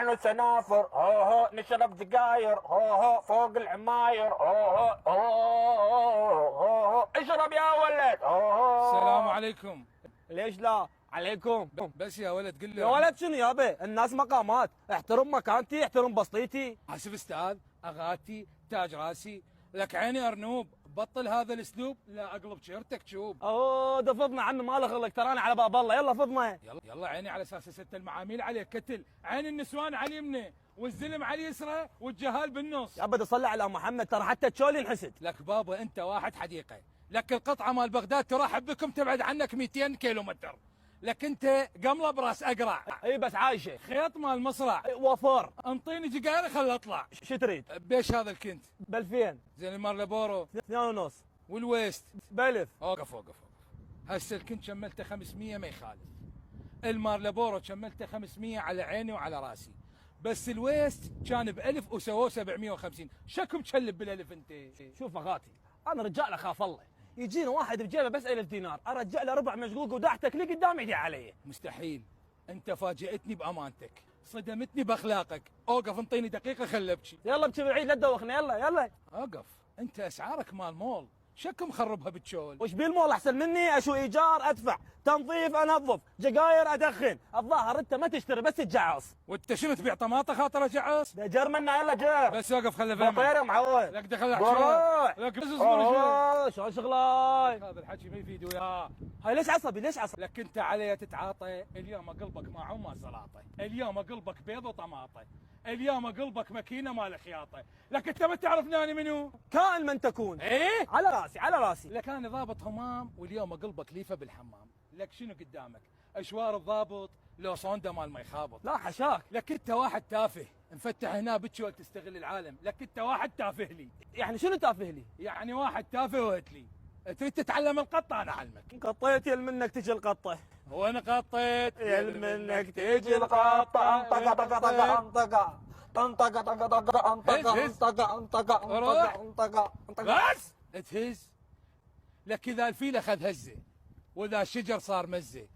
نحن سنافر هو هو نشرب سجاير هو هو فوق العماير هو هو هو هو اشرب يا ولد هو هو. السلام عليكم. ليش لا؟ عليكم. بس يا ولد قل له يا ولد شنو يابا؟ الناس مقامات، احترم مكانتي، احترم بسطيتي. اسف استاذ، اغاتي تاج راسي، لك عيني ارنوب، بطل هذا الاسلوب لا اقلب شيرتك تشوب. اوه ده فضنا عمي ما له خلق، تراني على باب الله، يلا فضنا. يلا يلا عيني على اساس ست المعاميل عليك كتل، عين النسوان على اليمنى والزلم على اليسرى والجهال بالنص. يابا تصلي على محمد، ترى حتى تشولي انحسد. لك بابا انت واحد حديقه، لك القطعه مال بغداد ترحب بكم تبعد عنك 200 كيلو متر، لك انت قمله براس اقرع. اي بس عايشه. خيط مال مصرع. وفر. انطيني جقاير خل اطلع. شو تريد؟ بيش هذا الكنت؟ ب2000. زين المارلبورو 2.5. والويست ب1000. اوقف اوقف اوقف. هسه الكنت شملته 500 ما يخالف. المارلبورو شملته 500 على عيني وعلى راسي. بس الويست كان ب1000 وسووه 750، شكم تشلب بالالف انت؟ شوف اخاتي، انا رجال اخاف الله، يجينا واحد بجيبه بس 1000 دينار، ارجع له ربع مشقوق وداحتك لي قدام يدي علي. مستحيل، انت فاجئتني بامانتك، صدمتني باخلاقك، اوقف انطيني دقيقه خل ابكي. يلا ابكي بالعيد لا تدوخنا، يلا يلا. اوقف، انت اسعارك مال مول، شكم مخربها بالتشول؟ وش بالمول احسن مني؟ اشو ايجار ادفع، تنظيف انظف، جقاير ادخن، الظاهر انت ما تشتري بس تجعص. وانت شنو تبيع طماطه خاطر اجعص؟ ده جر منا يلا جر. بس اوقف خله فهمك. بطير يا معود. لك دخل بروح. لك بس اصبر شوي. شلون شغلاي؟ هذا الحكي ما يفيد وياه. هاي ليش عصبي ليش عصبي؟ لك انت علي تتعاطى، اليوم قلبك مع وما سلاطه، اليوم قلبك بيض وطماطه، اليوم قلبك ماكينه مال خياطه، لك انت ما تعرفني انا منو؟ كائن من تكون. ايه؟ على راسي على راسي. لك انا ضابط همام واليوم قلبك ليفه بالحمام، لك شنو قدامك؟ اشوار الضابط لو صونده مال ما يخابط. لا حشاك. لك انت واحد تافه، مفتح هنا بتشول تستغل العالم، لك انت واحد تافه لي. يعني شنو تافه لي؟ يعني واحد تافه وهتلي، تريد تتعلم القطه انا اعلمك. قطيت يل منك تجي القطه. وانا قطيت يل منك تجي القطه. انطقه طقه طقه انطقه. انطقه طقه طقه انطقه انطقه انطقه انطقه انطقه. بس تهز. لك اذا الفيل اخذ هزه واذا الشجر صار مزه